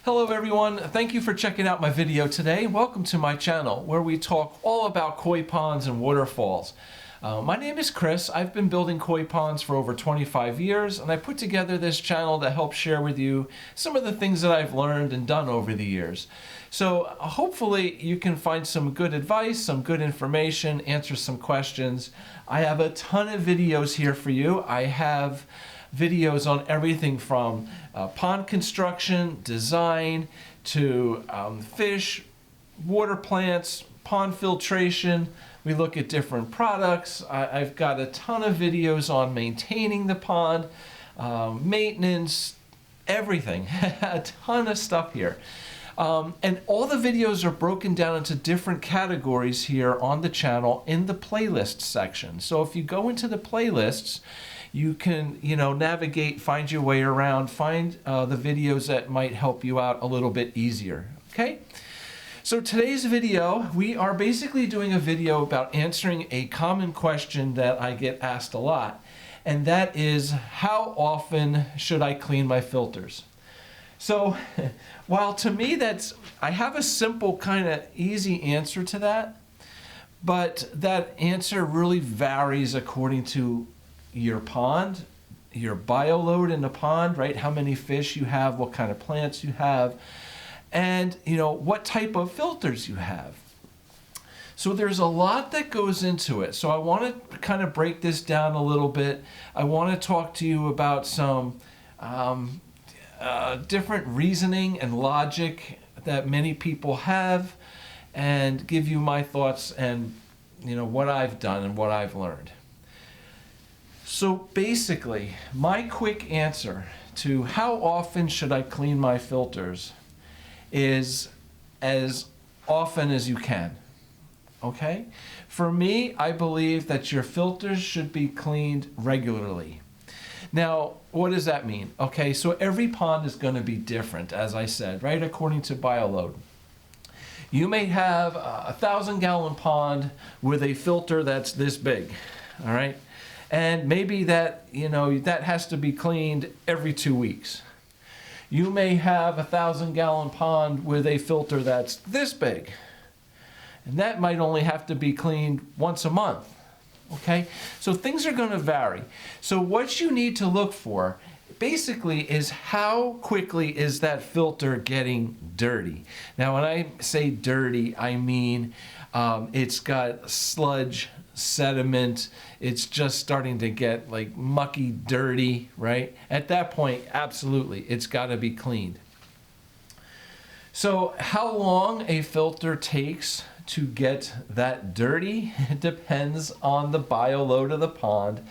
Hello everyone, thank you for checking out my video today. Welcome to my channel where we talk all about koi ponds and waterfalls. My name is Chris. I've been building koi ponds for over 25 years and I put together this channel to help share with you some of the things that I've learned and done over the years. So hopefully you can find some good advice, some good information, answer some questions. I have a ton of videos here for you. I have videos on everything from pond construction, design, to fish, water plants, pond filtration. We look at different products. I've got a ton of videos on maintaining the pond, maintenance, everything. A ton of stuff here. And all the videos are broken down into different categories here on the channel in the playlist section. So if you go into the playlists, you can, navigate, find your way around, find the videos that might help you out a little bit easier, okay? So today's video, we are basically doing a video about answering a common question that I get asked a lot, and that is, how often should I clean my filters? So, while to me I have a simple kind of easy answer to that, but that answer really varies according to your pond, your bioload in the pond, right? How many fish you have, what kind of plants you have, and what type of filters you have. So there's a lot that goes into it. So I want to kind of break this down a little bit. I want to talk to you about some different reasoning and logic that many people have, and give you my thoughts and what I've done and what I've learned. So basically, my quick answer to how often should I clean my filters is as often as you can, okay? For me, I believe that your filters should be cleaned regularly. Now, what does that mean? Okay, so every pond is going to be different, as I said, right, according to bioload. You may have a 1,000-gallon pond with a filter that's this big, all right? And maybe that, that has to be cleaned every 2 weeks. You may have a 1,000-gallon pond with a filter that's this big, and that might only have to be cleaned once a month. Okay, so things are going to vary. So what you need to look for basically is how quickly is that filter getting dirty. Now when I say dirty, I mean it's got sludge, sediment, it's just starting to get like mucky, dirty, right? At that point, absolutely, it's got to be cleaned. So how long a filter takes to get that dirty, it depends on the bioload of the pond,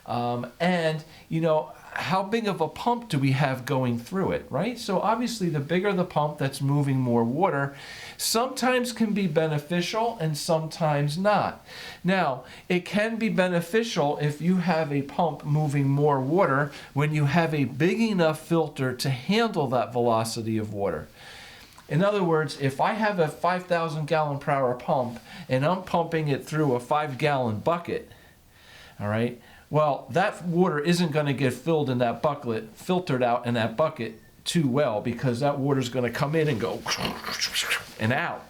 and how big of a pump do we have going through it, right? So obviously the bigger the pump that's moving more water sometimes can be beneficial and sometimes not. Now, it can be beneficial if you have a pump moving more water when you have a big enough filter to handle that velocity of water. In other words, if I have a 5,000-gallon per hour pump and I'm pumping it through a 5-gallon bucket, all right, well, that water isn't going to get filled in that bucket, filtered out in that bucket too well, because that water is going to come in and go and out.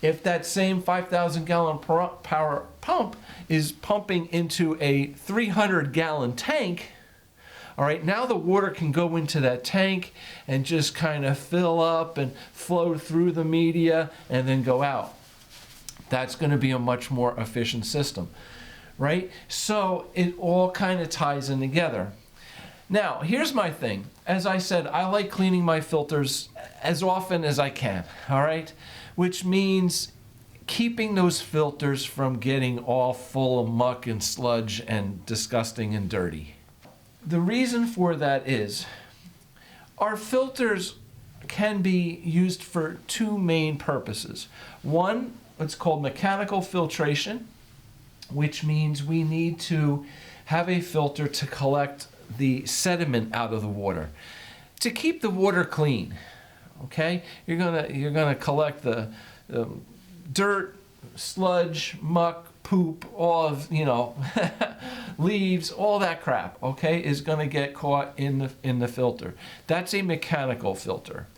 If that same 5,000-gallon per hour pump is pumping into a 300-gallon tank, all right, now the water can go into that tank and just kind of fill up and flow through the media and then go out. That's going to be a much more efficient system, right? So it all kind of ties in together. Now, here's my thing. As I said, I like cleaning my filters as often as I can, all right? Which means keeping those filters from getting all full of muck and sludge and disgusting and dirty. The reason for that is our filters can be used for two main purposes. One, what's called mechanical filtration, which means we need to have a filter to collect the sediment out of the water, to keep the water clean. Okay, you're gonna collect the dirt, sludge, muck, poop, all of, leaves, all that crap, okay, is going to get caught in the filter. That's a mechanical filter.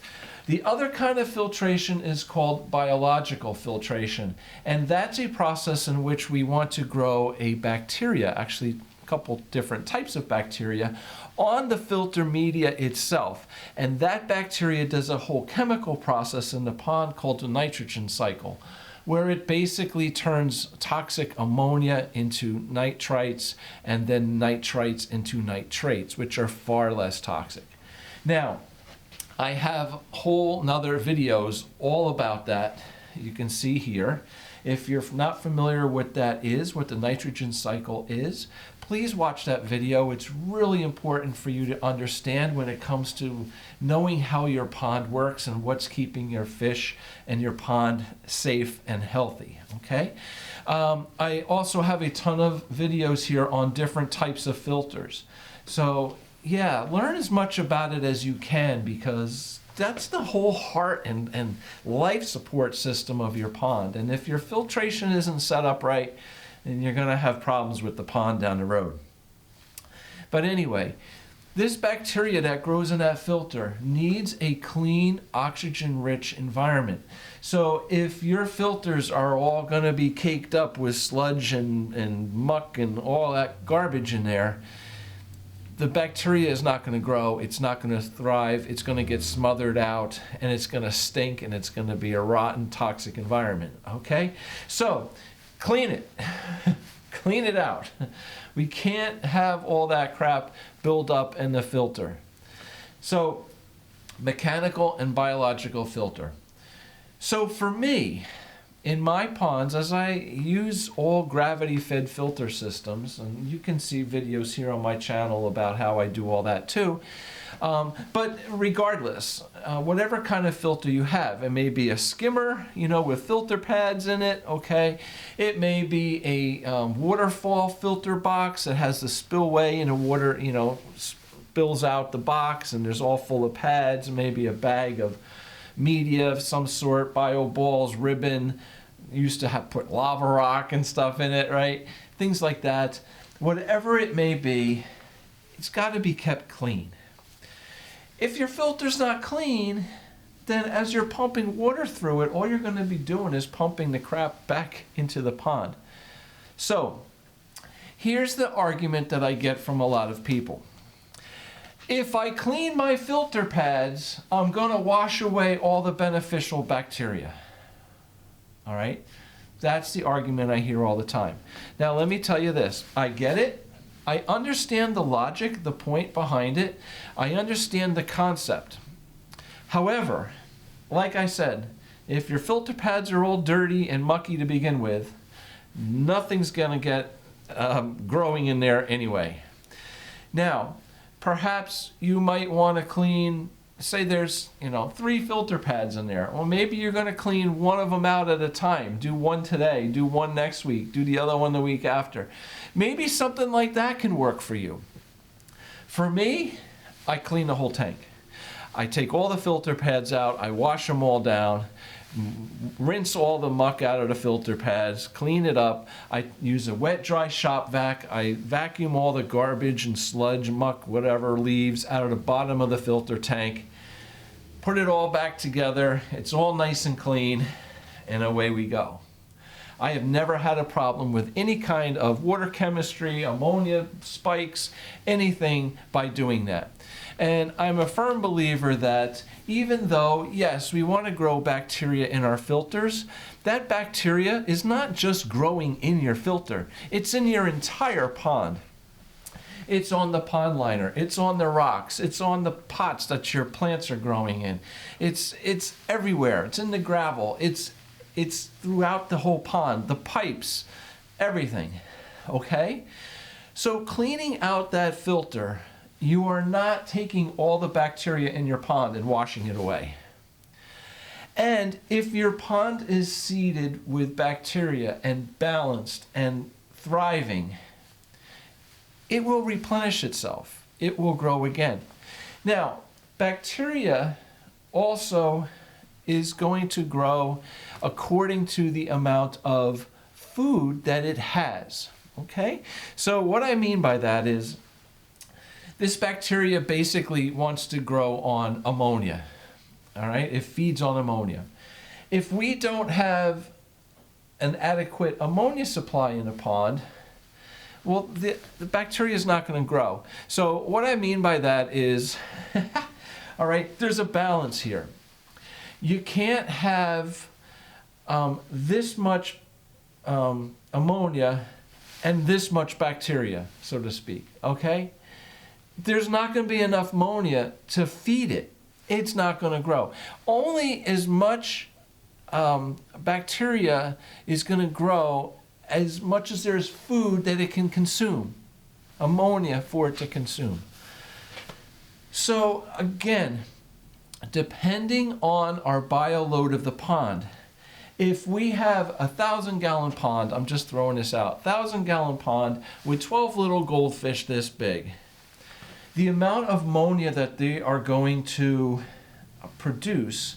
The other kind of filtration is called biological filtration, and that's a process in which we want to grow a bacteria, actually a couple different types of bacteria, on the filter media itself. And that bacteria does a whole chemical process in the pond called the nitrogen cycle, where it basically turns toxic ammonia into nitrites and then nitrites into nitrates, which are far less toxic. Now, I have whole nother videos all about that. You can see here. If you're not familiar what that is, what the nitrogen cycle is, please watch that video. It's really important for you to understand when it comes to knowing how your pond works and what's keeping your fish and your pond safe and healthy, okay? I also have a ton of videos here on different types of filters. So yeah, learn as much about it as you can, because that's the whole heart and life support system of your pond. And if your filtration isn't set up right, then you're going to have problems with the pond down the road. But anyway, this bacteria that grows in that filter needs a clean, oxygen-rich environment. So if your filters are all going to be caked up with sludge and muck and all that garbage in there, the bacteria is not going to grow, it's not going to thrive, it's going to get smothered out, and it's going to stink, and it's going to be a rotten, toxic environment, okay? So, clean it. Clean it out. We can't have all that crap build up in the filter. So, mechanical and biological filter. So for me, in my ponds, as I use all gravity-fed filter systems, and you can see videos here on my channel about how I do all that too, but regardless, whatever kind of filter you have, it may be a skimmer, with filter pads in it, okay? It may be a waterfall filter box that has the spillway and the water, spills out the box and there's all full of pads, maybe a bag of media of some sort, bio balls, ribbon, used to have put lava rock and stuff in it, right? Things like that. Whatever it may be, it's got to be kept clean. If your filter's not clean, then as you're pumping water through it, all you're going to be doing is pumping the crap back into the pond. So, here's the argument that I get from a lot of people. If I clean my filter pads, I'm going to wash away all the beneficial bacteria. All right? That's the argument I hear all the time. Now, let me tell you this. I get it. I understand the logic, the point behind it. I understand the concept. However, like I said, if your filter pads are all dirty and mucky to begin with, nothing's going to get growing in there anyway. Now, perhaps you might want to clean, say there's, 3 filter pads in there. Well, maybe you're going to clean one of them out at a time. Do one today, do one next week, do the other one the week after. Maybe something like that can work for you. For me, I clean the whole tank. I take all the filter pads out, I wash them all down, rinse all the muck out of the filter pads, clean it up. I use a wet dry shop vac. I vacuum all the garbage and sludge, muck, whatever, leaves out of the bottom of the filter tank. Put it all back together. It's all nice and clean, and away we go. I have never had a problem with any kind of water chemistry, ammonia spikes, anything by doing that. And I'm a firm believer that even though, yes, we want to grow bacteria in our filters, that bacteria is not just growing in your filter. It's in your entire pond. It's on the pond liner. It's on the rocks. It's on the pots that your plants are growing in. It's everywhere. It's in the gravel. It's throughout the whole pond, the pipes, everything, okay? So cleaning out that filter, you are not taking all the bacteria in your pond and washing it away. And if your pond is seeded with bacteria and balanced and thriving, it will replenish itself. It will grow again. Now, bacteria also is going to grow according to the amount of food that it has. Okay? So what I mean by that is this bacteria basically wants to grow on ammonia. All right? It feeds on ammonia. If we don't have an adequate ammonia supply in a pond, well, the bacteria is not going to grow. So what I mean by that is, all right, there's a balance here. You can't have this much ammonia and this much bacteria, so to speak, okay? There's not going to be enough ammonia to feed it. It's not going to grow. Only as much bacteria is going to grow as much as there's food that it can consume, ammonia for it to consume. So again, depending on our bio load of the pond, if we have a 1,000-gallon pond, I'm just throwing this out, 1,000-gallon pond with 12 little goldfish this big, the amount of ammonia that they are going to produce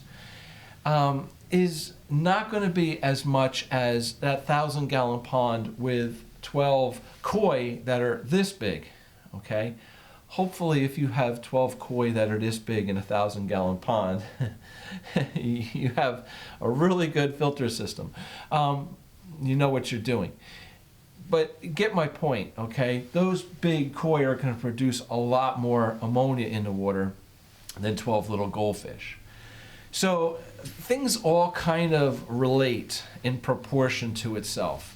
is not going to be as much as that 1,000-gallon pond with 12 koi that are this big, okay? Hopefully, if you have 12 koi that are this big in a 1,000-gallon pond, you have a really good filter system. You know what you're doing. But get my point, okay? Those big koi are going to produce a lot more ammonia in the water than 12 little goldfish. So things all kind of relate in proportion to itself.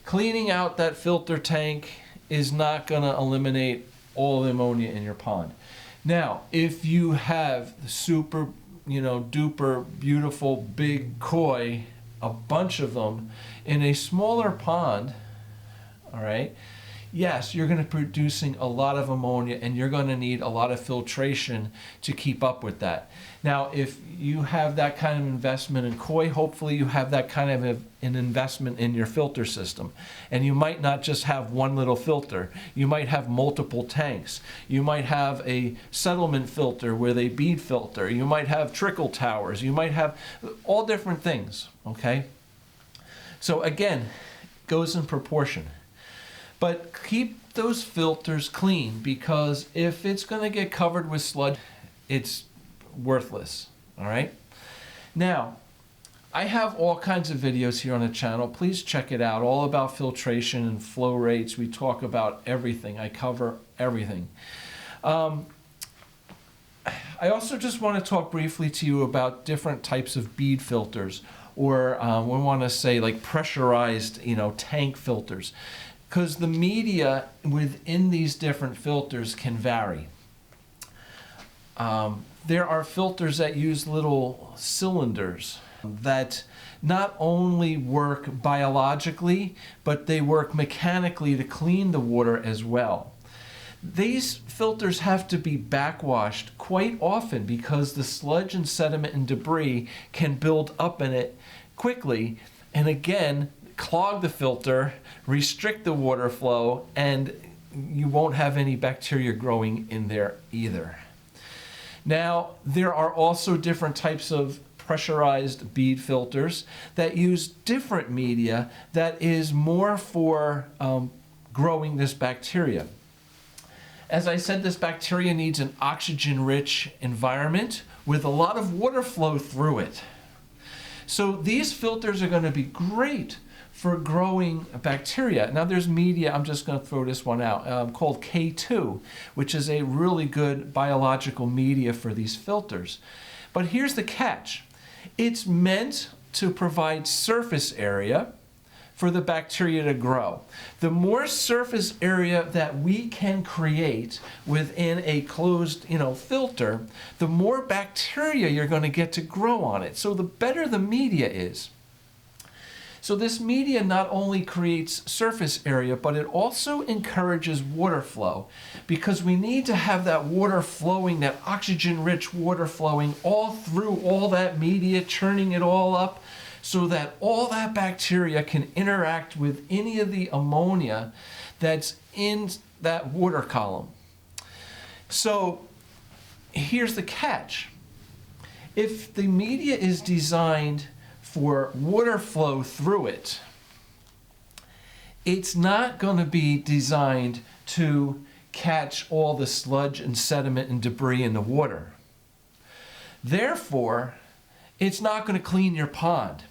Cleaning out that filter tank is not going to eliminate all the ammonia in your pond. Now, if you have super, duper beautiful big koi, a bunch of them in a smaller pond, all right, yes, you're going to be producing a lot of ammonia and you're going to need a lot of filtration to keep up with that. Now, if you have that kind of investment in koi, hopefully you have that kind of an investment in your filter system. And you might not just have one little filter. You might have multiple tanks. You might have a settlement filter with a bead filter. You might have trickle towers. You might have all different things, okay? So again, it goes in proportion. But keep those filters clean, because if it's going to get covered with sludge, it's worthless, all right? Now, I have all kinds of videos here on the channel. Please check it out, all about filtration and flow rates. We talk about everything. I cover everything. I also just want to talk briefly to you about different types of bead filters, or we want to say like pressurized, tank filters. Because the media within these different filters can vary. There are filters that use little cylinders that not only work biologically, but they work mechanically to clean the water as well. These filters have to be backwashed quite often because the sludge and sediment and debris can build up in it quickly, and again, clog the filter, restrict the water flow, and you won't have any bacteria growing in there either. Now, there are also different types of pressurized bead filters that use different media that is more for growing this bacteria. As I said, this bacteria needs an oxygen-rich environment with a lot of water flow through it. So these filters are going to be great for growing bacteria. Now there's media, I'm just going to throw this one out, called K2, which is a really good biological media for these filters. But here's the catch. It's meant to provide surface area for the bacteria to grow. The more surface area that we can create within a closed, filter, the more bacteria you're going to get to grow on it. So the better the media is. So this media not only creates surface area, but it also encourages water flow, because we need to have that water flowing, that oxygen-rich water flowing all through all that media, churning it all up, so that all that bacteria can interact with any of the ammonia that's in that water column. So here's the catch. If the media is designed for water flow through it, it's not going to be designed to catch all the sludge and sediment and debris in the water. Therefore, it's not going to clean your pond.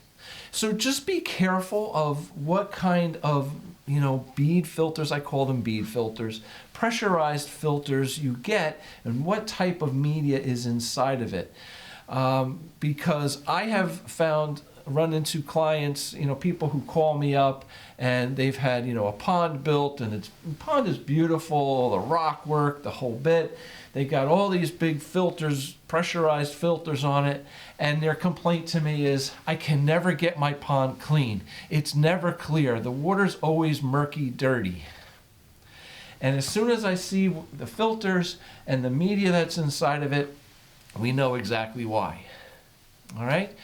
So just be careful of what kind of, bead filters, I call them bead filters, pressurized filters you get, and what type of media is inside of it. Because I have run into clients, people who call me up and they've had, a pond built, and the pond is beautiful, the rock work, the whole bit. They got all these big filters, pressurized filters on it, and their complaint to me is, I can never get my pond clean. It's never clear. The water's always murky, dirty. And as soon as I see the filters and the media that's inside of it, we know exactly why. All right?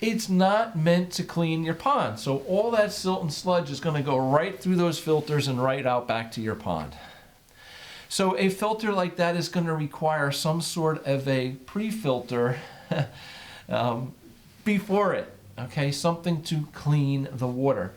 It's not meant to clean your pond. So all that silt and sludge is going to go right through those filters and right out back to your pond. So a filter like that is going to require some sort of a pre-filter before it, okay? Something to clean the water.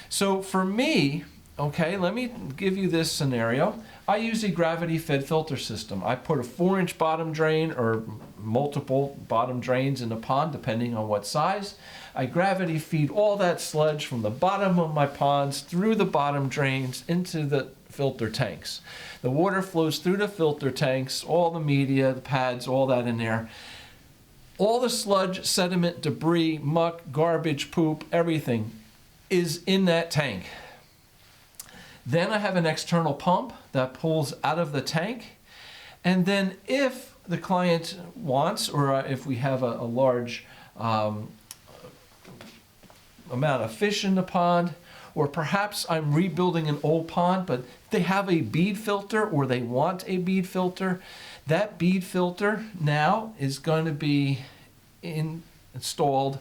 So for me, okay, let me give you this scenario. I use a gravity-fed filter system. I put a 4-inch bottom drain or multiple bottom drains in the pond, depending on what size. I gravity feed all that sludge from the bottom of my ponds through the bottom drains into the filter tanks. The water flows through the filter tanks, all the media, the pads, all that in there. All the sludge, sediment, debris, muck, garbage, poop, everything is in that tank. Then I have an external pump that pulls out of the tank. And then if the client wants, or if we have a large amount of fish in the pond, or perhaps I'm rebuilding an old pond, but they have a bead filter or they want a bead filter, that bead filter now is going to be installed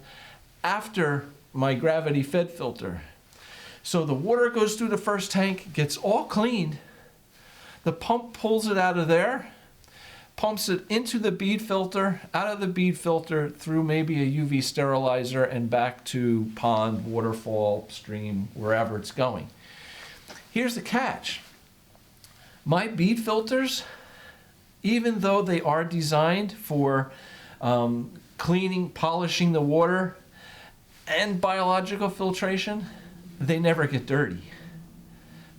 after my gravity fed filter. So the water goes through the first tank, gets all cleaned, the pump pulls it out of there, pumps it into the bead filter, out of the bead filter, through maybe a UV sterilizer, and back to pond, waterfall, stream, wherever it's going. Here's the catch. My bead filters, even though they are designed for cleaning, polishing the water, and biological filtration, they never get dirty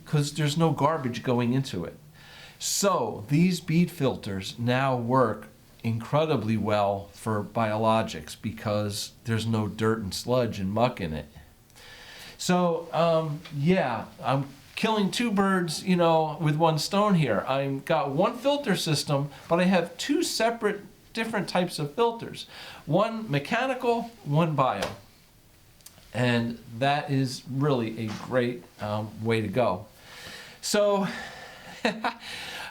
because there's no garbage going into it. So these bead filters now work incredibly well for biologics because there's no dirt and sludge and muck in it. So yeah, I'm killing two birds, with one stone here. I've got one filter system, but I have two separate different types of filters. One mechanical, one bio. And that is really a great way to go. So,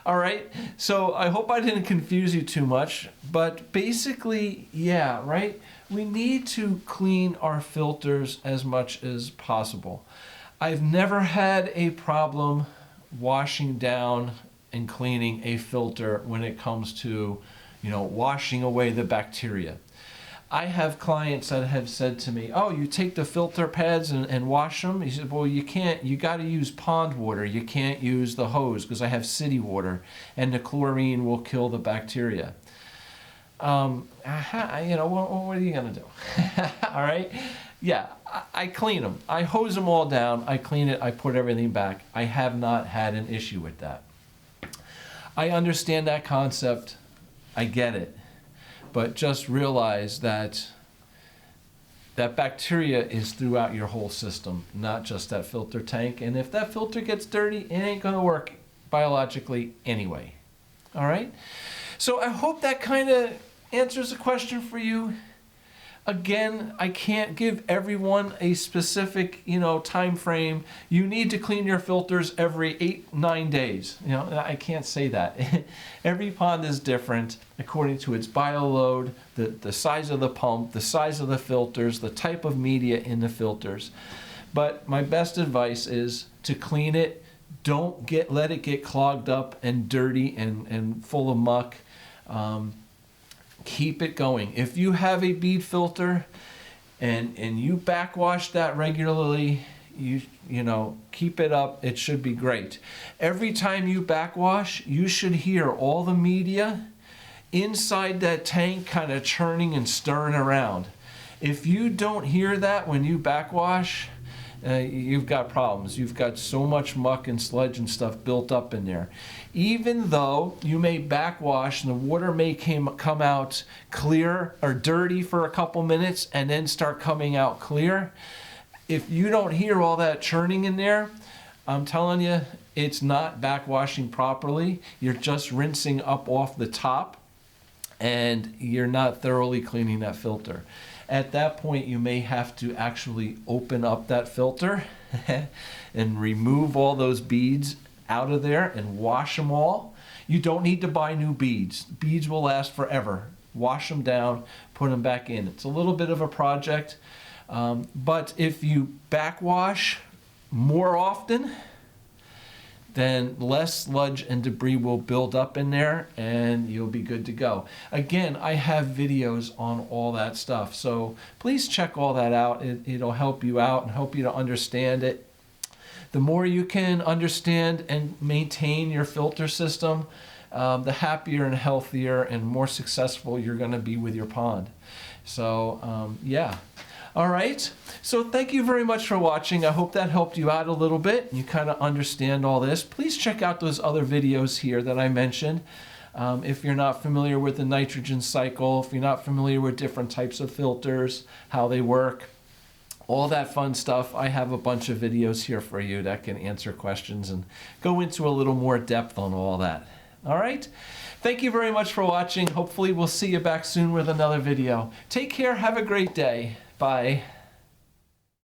all right. So I hope I didn't confuse you too much, but basically, yeah, right? We need to clean our filters as much as possible. I've never had a problem washing down and cleaning a filter when it comes to, washing away the bacteria. I have clients that have said to me, oh, you take the filter pads and wash them? He said, well, you can't. You got to use pond water. You can't use the hose because I have city water, and the chlorine will kill the bacteria. What are you going to do? All right? Yeah, I clean them. I hose them all down. I clean it. I put everything back. I have not had an issue with that. I understand that concept. I get it. But just realize that bacteria is throughout your whole system, not just that filter tank. And if that filter gets dirty, it ain't going to work biologically anyway. All right? So I hope that kind of answers the question for you. Again, I can't give everyone a specific, time frame. You need to clean your filters every 8-9 days. I can't say that. Every pond is different according to its bioload, the size of the pump, the size of the filters, the type of media in the filters. But my best advice is to clean it. Don't let it get clogged up and dirty and full of muck. Keep it going. If you have a bead filter and you backwash that regularly, you know, keep it up. It should be great. Every time you backwash, you should hear all the media inside that tank kind of churning and stirring around. If you don't hear that when you backwash, you've got problems. You've got so much muck and sludge and stuff built up in there. Even though you may backwash and the water may come out clear or dirty for a couple minutes and then start coming out clear, if you don't hear all that churning in there, I'm telling you, it's not backwashing properly. You're just rinsing up off the top and you're not thoroughly cleaning that filter. At that point, you may have to actually open up that filter and remove all those beads out of there and wash them all. You don't need to buy new beads. Beads will last forever. Wash them down, put them back in. It's a little bit of a project, but if you backwash more often, then less sludge and debris will build up in there and you'll be good to go. Again, I have videos on all that stuff, so please check all that out. It'll help you out and help you to understand it. The more you can understand and maintain your filter system, the happier and healthier and more successful you're going to be with your pond. So yeah. All right, so thank you very much for watching. I hope that helped you out a little bit. You kind of understand all this. Please check out those other videos here that I mentioned. If you're not familiar with the nitrogen cycle, if you're not familiar with different types of filters, how they work, all that fun stuff, I have a bunch of videos here for you that can answer questions and go into a little more depth on all that. All right? Thank you very much for watching. Hopefully we'll see you back soon with another video. Take care. Have a great day. Bye.